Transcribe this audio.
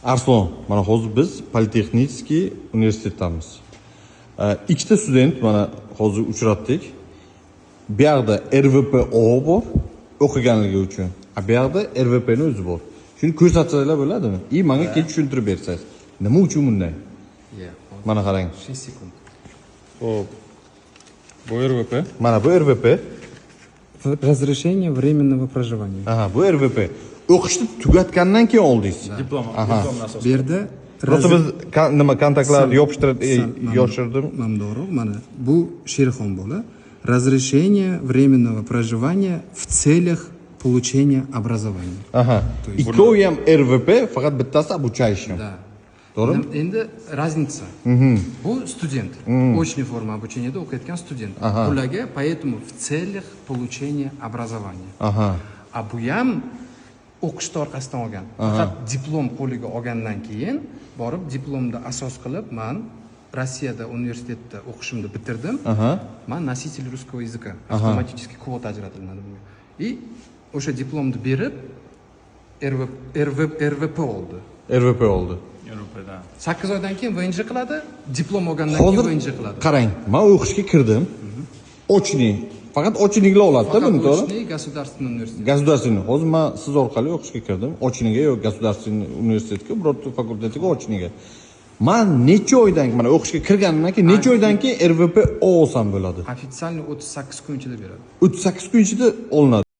Arslon, mana hozir biz Politexnikiy universitetdamiz. Ikkita student mana hozir uchratdik. Bu yerda RVPO bor, o'qiganligi uchun. Bu yerda RVP ni o'zi bor. Shuni ko'rsatsalar bo'ladimi? Menga kelib tushuntirib bersangiz. Nima uchun bunday? Mana qarang. 6 sekund. Hop. Bu RVP. Mana bu RVP. Разрешение временного проживания. Aha, bu RVP. O'qishni tugatgandan keyin oldingiz. Diplom asosida. Bu yerda Просто biz nima kontaktlarni yopishtirib yoshirdim. Mamdorov, mana bu Sherxon bola. Разрешение временного проживания в целях получения образования. Aha. Ikkovi ham RVP, faqat bittasi обучающий. Да. To'g'rimi? Endi razница. Bu student. Очная форма обучениеda o'qiyotgan student. Ularga поэтому в целях получения образования. Aha. A bu ham o'qishni orqasidan olgan. Faqat diplom qo'liga olgandan keyin borib diplomda asos qilib, men Rossiyada universitetda o'qishimni bitirdim. Men носитель русского языка. Автоматически kvota ajratiladi bunga. И o'sha diplomni berib RVP oldi. RVP oldi. RVPda. 8 oydan keyin VNJ qiladi, diplom olgandan keyin VNJ qiladi. Qarang, men o'qishga kirdim. Ochniy. Faqat ochniklar oladi-da buni, to'g'ri? Ochniy государственный университет. Государственный. Hozir men siz orqali o'qishga kirdim. Ochniga yo'q, государственный universitetga, birorta fakultetiga ochniga. Men necha oydan, mana o'qishga kirganimdan keyin necha oydan keyin RVP olsam bo'ladi? Официально 38 kun ichida beradi. 38 kun ichida olinadi.